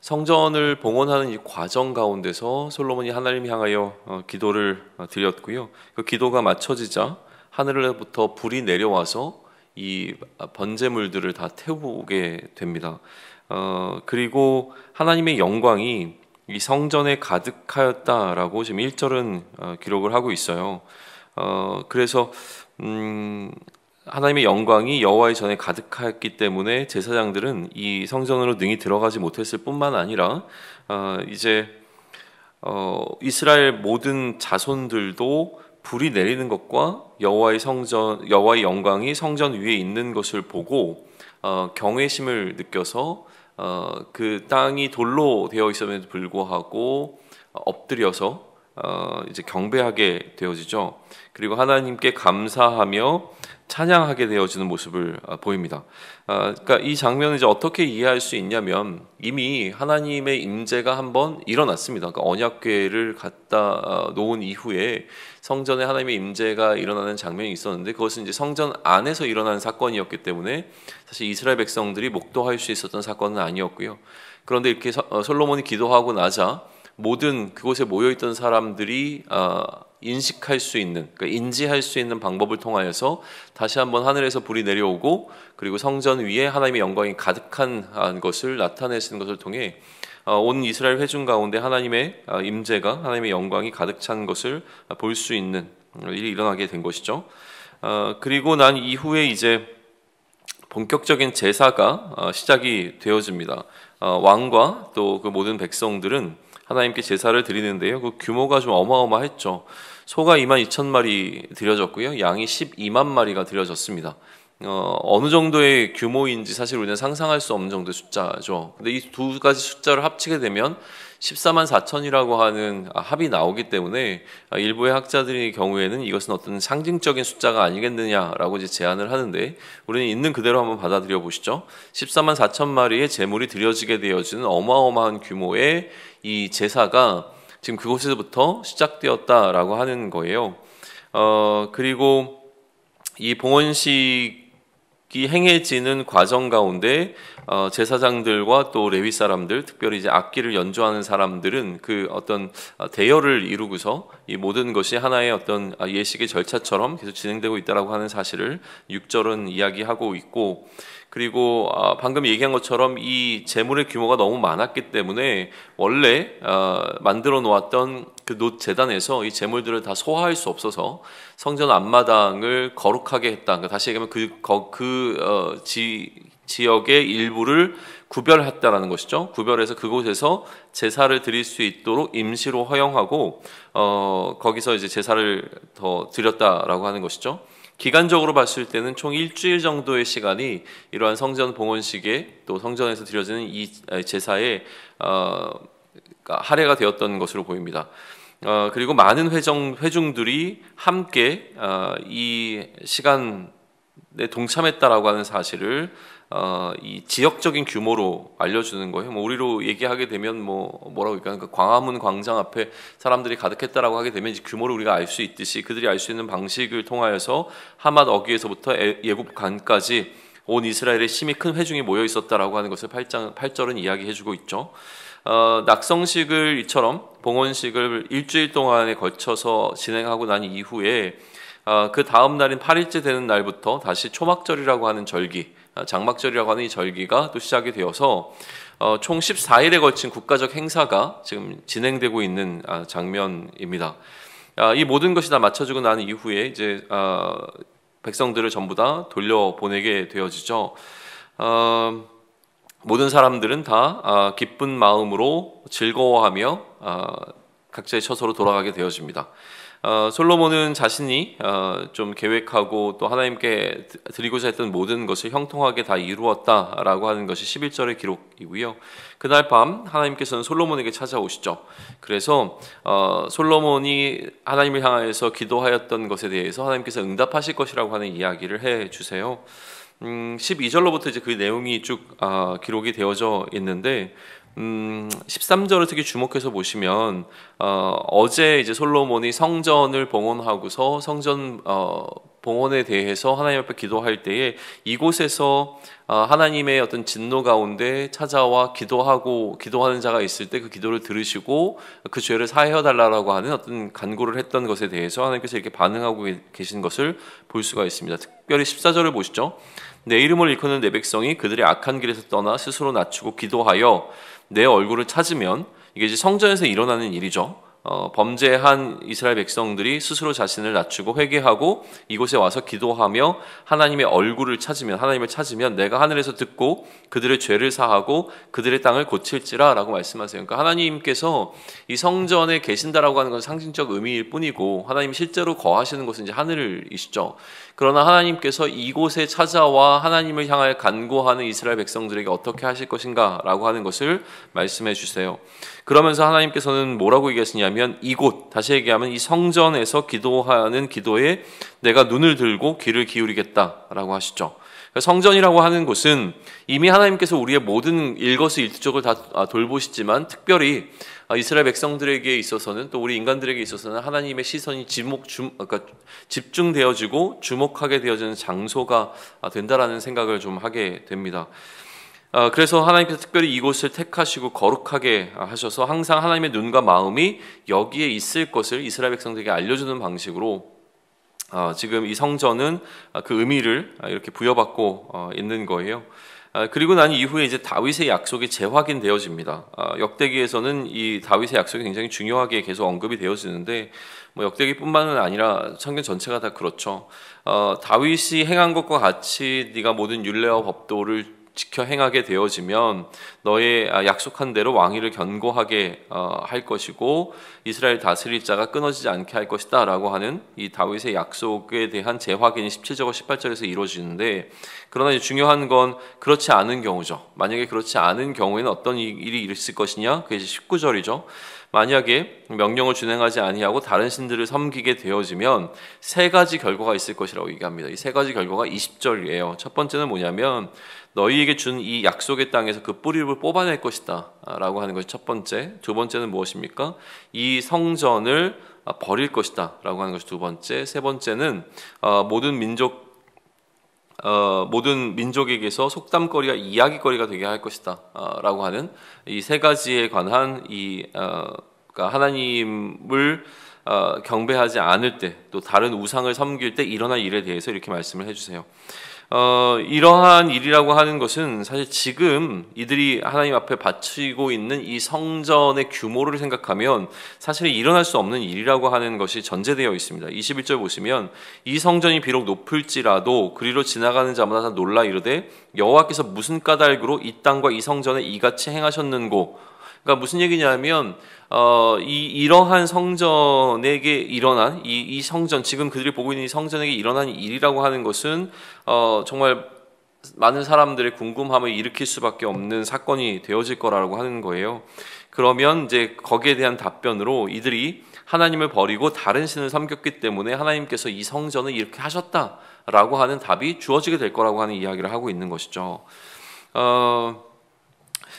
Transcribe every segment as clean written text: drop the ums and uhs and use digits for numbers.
성전을 봉헌하는 이 과정 가운데서 솔로몬이 하나님 향하여 기도를 드렸고요. 그 기도가 맞춰지자 하늘로부터 불이 내려와서 이 번제물들을 다 태우게 됩니다. 그리고 하나님의 영광이 이 성전에 가득하였다라고 지금 1절은 기록을 하고 있어요. 그래서 하나님의 영광이 여호와의 전에 가득하였기 때문에 제사장들은 이 성전으로 능히 들어가지 못했을 뿐만 아니라 이제 이스라엘 모든 자손들도 불이 내리는 것과 여호와의 영광이 성전 위에 있는 것을 보고 경외심을 느껴서 그 땅이 돌로 되어 있음에도 불구하고 엎드려서 이제 경배하게 되어지죠. 그리고 하나님께 감사하며 찬양하게 되어지는 모습을 보입니다. 그러니까 이 장면을 이제 어떻게 이해할 수 있냐면 이미 하나님의 임재가 한번 일어났습니다. 그러니까 언약궤를 갖다 놓은 이후에 성전에 하나님의 임재가 일어나는 장면이 있었는데 그것은 이제 성전 안에서 일어난 사건이었기 때문에 사실 이스라엘 백성들이 목도할 수 있었던 사건은 아니었고요. 그런데 이렇게 솔로몬이 기도하고 나자 모든 그곳에 모여있던 사람들이 인식할 수 있는, 그러니까 인지할 수 있는 방법을 통하여서 다시 한번 하늘에서 불이 내려오고 그리고 성전 위에 하나님의 영광이 가득한 것을 나타내시는 것을 통해 온 이스라엘 회중 가운데 하나님의 임재가 하나님의 영광이 가득 찬 것을 볼 수 있는 일이 일어나게 된 것이죠. 그리고 난 이후에 이제 본격적인 제사가 시작이 되어집니다. 왕과 또 그 모든 백성들은 하나님께 제사를 드리는데요. 그 규모가 좀 어마어마했죠. 소가 22,000마리 드려졌고요. 양이 12만 마리가 드려졌습니다. 어느 정도의 규모인지 사실 우리는 상상할 수 없는 정도의 숫자죠. 근데 이 두 가지 숫자를 합치게 되면 14만 4천이라고 하는 합이 나오기 때문에 일부의 학자들의 경우에는 이것은 어떤 상징적인 숫자가 아니겠느냐라고 이제 제안을 하는데 우리는 있는 그대로 한번 받아들여 보시죠. 14만 4천 마리의 제물이 드려지게 되어지는 어마어마한 규모의 이 제사가 지금 그곳에서부터 시작되었다라고 하는 거예요. 그리고 이 봉헌식이 행해지는 과정 가운데 제사장들과 또 레위 사람들, 특별히 이제 악기를 연주하는 사람들은 그 어떤 대여를 이루고서 이 모든 것이 하나의 어떤 예식의 절차처럼 계속 진행되고 있다라고 하는 사실을 6절은 이야기하고 있고, 그리고 방금 얘기한 것처럼 이 제물의 규모가 너무 많았기 때문에 원래 만들어 놓았던 그 놋 제단에서 이 제물들을 다 소화할 수 없어서 성전 앞마당을 거룩하게 했다. 그러니까 다시 얘기하면 지역의 일부를 구별했다라는 것이죠. 구별해서 그곳에서 제사를 드릴 수 있도록 임시로 허용하고 거기서 이제 제사를 더 드렸다라고 하는 것이죠. 기간적으로 봤을 때는 총 일주일 정도의 시간이 이러한 성전 봉헌식에 또 성전에서 드려지는 이 제사에 할애가 되었던 것으로 보입니다. 그리고 많은 회중들이 함께 이 시간에 동참했다라고 하는 사실을 이 지역적인 규모로 알려주는 거예요. 우리로 얘기하게 되면 뭐라고 할까요? 그러니까 광화문 광장 앞에 사람들이 가득했다라고 하게 되면 이제 규모를 우리가 알 수 있듯이 그들이 알 수 있는 방식을 통하여서 하맛 어귀에서부터 예굽 간까지 온 이스라엘의 심히 큰 회중이 모여 있었다라고 하는 것을 8절은 이야기해주고 있죠. 낙성식을 이처럼 봉헌식을 일주일 동안에 걸쳐서 진행하고 난 이후에 그 다음 날인 8일째 되는 날부터 다시 초막절이라고 하는 절기, 장막절이라고 하는 이 절기가 또 시작이 되어서 총 14일에 걸친 국가적 행사가 지금 진행되고 있는 장면입니다. 이 모든 것이 다 맞춰지고 난 이후에 이제 백성들을 전부 다 돌려보내게 되어지죠. 모든 사람들은 다 기쁜 마음으로 즐거워하며 각자의 처소로 돌아가게 되어집니다. 솔로몬은 자신이 좀 계획하고 또 하나님께 드리고자 했던 모든 것을 형통하게 다 이루었다라고 하는 것이 11절의 기록이고요. 그날 밤 하나님께서는 솔로몬에게 찾아오시죠. 그래서 솔로몬이 하나님을 향하여서 기도하였던 것에 대해서 하나님께서 응답하실 것이라고 하는 이야기를 해주세요. 12절로부터 이제 그 내용이 쭉 기록이 되어져 있는데 13절을 특히 주목해서 보시면 어제 이제 솔로몬이 성전을 봉헌하고서 성전 봉헌에 대해서 하나님 앞에 기도할 때에 이곳에서 하나님의 어떤 진노 가운데 찾아와 기도하는 자가 있을 때 그 기도를 들으시고 그 죄를 사하여 달라고 하는 어떤 간구를 했던 것에 대해서 하나님께서 이렇게 반응하고 계신 것을 볼 수가 있습니다. 특별히 14절을 보시죠. 내 이름을 일컫는 내 백성이 그들의 악한 길에서 떠나 스스로 낮추고 기도하여 내 얼굴을 찾으면, 이게 이제 성전에서 일어나는 일이죠. 범죄한 이스라엘 백성들이 스스로 자신을 낮추고 회개하고 이곳에 와서 기도하며 하나님의 얼굴을 찾으면, 하나님을 찾으면 내가 하늘에서 듣고 그들의 죄를 사하고 그들의 땅을 고칠지라 라고 말씀하세요. 그러니까 하나님께서 이 성전에 계신다라고 하는 건 상징적 의미일 뿐이고 하나님이 실제로 거하시는 곳은 이제 하늘이시죠. 그러나 하나님께서 이곳에 찾아와 하나님을 향하여 간구하는 이스라엘 백성들에게 어떻게 하실 것인가 라고 하는 것을 말씀해 주세요. 그러면서 하나님께서는 뭐라고 얘기하시냐면, 이곳, 다시 얘기하면 이 성전에서 기도하는 기도에 내가 눈을 들고 귀를 기울이겠다라고 하시죠. 성전이라고 하는 곳은 이미 하나님께서 우리의 모든 일거수일투족을 다 돌보시지만, 특별히 이스라엘 백성들에게 있어서는, 또 우리 인간들에게 있어서는 하나님의 시선이 집중되어지고 주목하게 되어지는 장소가 된다라는 생각을 좀 하게 됩니다. 그래서 하나님께서 특별히 이곳을 택하시고 거룩하게 하셔서 항상 하나님의 눈과 마음이 여기에 있을 것을 이스라엘 백성들에게 알려주는 방식으로 지금 이 성전은 그 의미를 이렇게 부여받고 있는 거예요. 그리고 난 이후에 이제 다윗의 약속이 재확인되어집니다. 역대기에서는 이 다윗의 약속이 굉장히 중요하게 계속 언급이 되어지는데, 뭐 역대기뿐만은 아니라 성경 전체가 다 그렇죠. 다윗이 행한 것과 같이 네가 모든 율례와 법도를 지켜 행하게 되어지면 너의 약속한 대로 왕위를 견고하게 할 것이고 이스라엘 다스릴 자가 끊어지지 않게 할 것이다 라고 하는 이 다윗의 약속에 대한 재확인이 17절과 18절에서 이루어지는데, 그러나 이제 중요한 건 그렇지 않은 경우죠. 만약에 그렇지 않은 경우에는 어떤 일이 있을 것이냐, 그게 이제 19절이죠. 만약에 명령을 준행하지 아니하고 다른 신들을 섬기게 되어지면 세 가지 결과가 있을 것이라고 얘기합니다. 이 세 가지 결과가 20절이에요. 첫 번째는 뭐냐면, 너희에게 준 이 약속의 땅에서 그 뿌리를 뽑아낼 것이다 라고 하는 것이 첫 번째. 두 번째는 무엇입니까? 이 성전을 버릴 것이다 라고 하는 것이 두 번째. 세 번째는 모든 민족에게서 속담거리가 이야기거리가 되게 할 것이다 라고 하는 이 세 가지에 관한 그러니까 하나님을 경배하지 않을 때, 또 다른 우상을 섬길 때 일어날 일에 대해서 이렇게 말씀을 해주세요. 이러한 일이라고 하는 것은 사실 지금 이들이 하나님 앞에 바치고 있는 이 성전의 규모를 생각하면 사실 일어날 수 없는 일이라고 하는 것이 전제되어 있습니다. 21절 보시면, 이 성전이 비록 높을지라도 그리로 지나가는 자마다 다 놀라 이르되 여호와께서 무슨 까닭으로 이 땅과 이 성전에 이같이 행하셨는고. 그러니까 무슨 얘기냐면 이러한 성전에게 일어난 이 성전, 지금 그들이 보고 있는 이 성전에게 일어난 일이라고 하는 것은 정말 많은 사람들의 궁금함을 일으킬 수밖에 없는 사건이 되어질 거라고 하는 거예요. 그러면 이제 거기에 대한 답변으로 이들이 하나님을 버리고 다른 신을 섬겼기 때문에 하나님께서 이 성전을 이렇게 하셨다라고 하는 답이 주어지게 될 거라고 하는 이야기를 하고 있는 것이죠.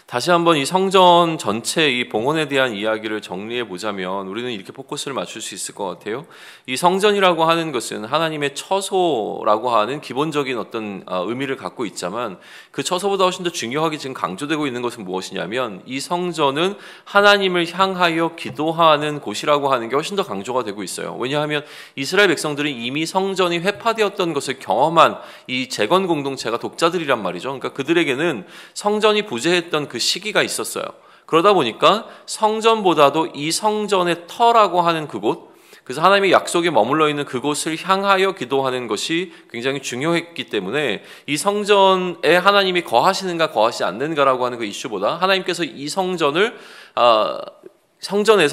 다시 한번 이 성전 전체 이 봉헌에 대한 이야기를 정리해 보자면 우리는 이렇게 포커스를 맞출 수 있을 것 같아요. 이 성전이라고 하는 것은 하나님의 처소라고 하는 기본적인 어떤 의미를 갖고 있지만, 그 처소보다 훨씬 더 중요하게 지금 강조되고 있는 것은 무엇이냐면, 이 성전은 하나님을 향하여 기도하는 곳이라고 하는 게 훨씬 더 강조가 되고 있어요. 왜냐하면 이스라엘 백성들은 이미 성전이 회파되었던 것을 경험한 이 재건 공동체가 독자들이란 말이죠. 그러니까 그들에게는 성전이 부재했던 그 시기가 있었어요. 그러다 보니까 성전보다도 이 성전의 터라고 하는 그곳, 그래서 하나님의 약속에 머물러 있는 그곳을 향하여 기도하는 것이 굉장히 중요했기 때문에 이 성전에 하나님이 거하시는가 거하시지 않는가라고 하는 그 이슈보다 하나님께서 이 성전에서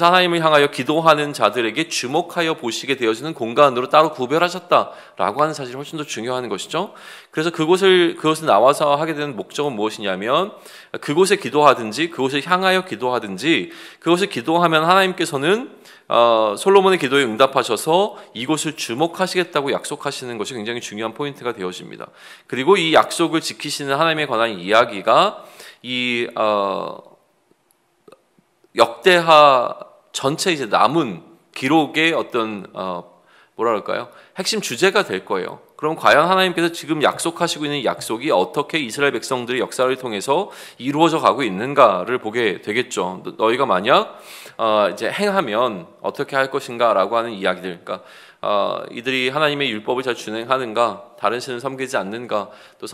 하나님을 향하여 기도하는 자들에게 주목하여 보시게 되어지는 공간으로 따로 구별하셨다라고 하는 사실이 훨씬 더 중요한 것이죠. 그래서 그곳을 나와서 하게 되는 목적은 무엇이냐면, 그곳에 기도하든지 그곳을 향하여 기도하든지, 그곳을 기도하면 하나님께서는 솔로몬의 기도에 응답하셔서 이곳을 주목하시겠다고 약속하시는 것이 굉장히 중요한 포인트가 되어집니다. 그리고 이 약속을 지키시는 하나님에 관한 이야기가 이 역대하 전체 이제 남은 기록의 어떤 뭐라 그럴까요? 핵심 주제가 될 거예요. 그럼 과연 하나님께서 지금 약속하시고 있는 약속이 어떻게 이스라엘 백성들의 역사를 통해서 이루어져 가고 있는가를 보게 되겠죠. 너희가 만약 이제 행하면 어떻게 할 것인가라고 하는 이야기들, 그러니까 이들이 하나님의 율법을 잘 준행하는가, 다른 신을 섬기지 않는가, 또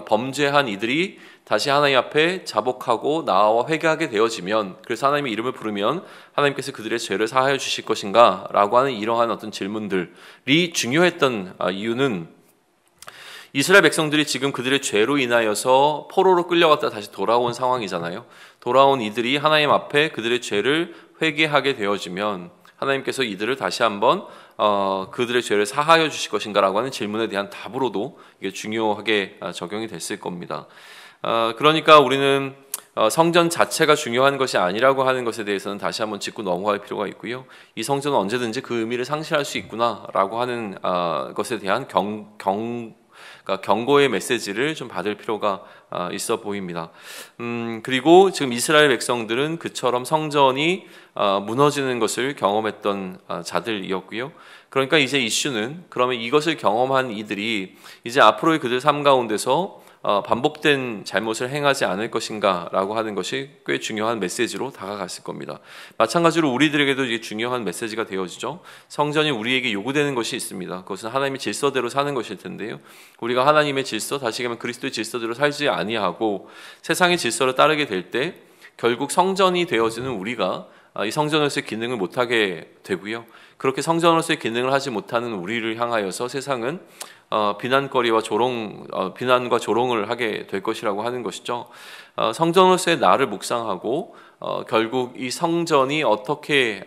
범죄한 이들이 다시 하나님 앞에 자복하고 나와 회개하게 되어지면, 그래서 하나님의 이름을 부르면 하나님께서 그들의 죄를 사하여 주실 것인가 라고 하는 이러한 어떤 질문들이 중요했던 이유는 이스라엘 백성들이 지금 그들의 죄로 인하여서 포로로 끌려갔다 다시 돌아온 상황이잖아요. 돌아온 이들이 하나님 앞에 그들의 죄를 회개하게 되어지면 하나님께서 이들을 다시 한번 그들의 죄를 사하여 주실 것인가라고 하는 질문에 대한 답으로도 이게 중요하게 적용이 됐을 겁니다. 그러니까 우리는 성전 자체가 중요한 것이 아니라고 하는 것에 대해서는 다시 한번 짚고 넘어갈 필요가 있고요. 이 성전은 언제든지 그 의미를 상실할 수 있구나라고 하는 것에 대한 그러니까 경고의 메시지를 좀 받을 필요가 있어 보입니다. 그리고 지금 이스라엘 백성들은 그처럼 성전이 무너지는 것을 경험했던 자들이었고요. 그러니까 이제 이슈는 그러면 이것을 경험한 이들이 이제 앞으로의 그들 삶 가운데서 반복된 잘못을 행하지 않을 것인가 라고 하는 것이 꽤 중요한 메시지로 다가갔을 겁니다. 마찬가지로 우리들에게도 이게 중요한 메시지가 되어지죠. 성전이 우리에게 요구되는 것이 있습니다. 그것은 하나님의 질서대로 사는 것일 텐데요. 우리가 하나님의 질서, 다시 얘기하면 그리스도의 질서대로 살지 아니하고 세상의 질서를 따르게 될 때 결국 성전이 되어지는 우리가 이 성전으로서의 기능을 못하게 되고요. 그렇게 성전으로서의 기능을 하지 못하는 우리를 향하여서 세상은 비난과 조롱을 하게 될 것이라고 하는 것이죠. 성전으로서의 나를 묵상하고 결국 이 성전이 어떻게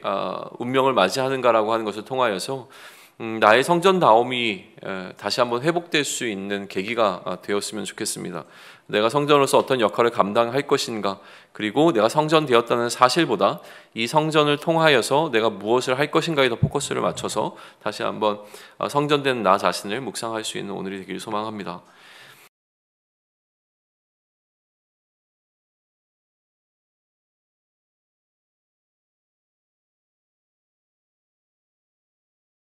운명을 맞이하는가라고 하는 것을 통하여서 나의 성전다움이 다시 한번 회복될 수 있는 계기가 되었으면 좋겠습니다. 내가 성전으로서 어떤 역할을 감당할 것인가, 그리고 내가 성전되었다는 사실보다 이 성전을 통하여서 내가 무엇을 할 것인가에 더 포커스를 맞춰서 다시 한번 성전된 나 자신을 묵상할 수 있는 오늘이 되기를 소망합니다.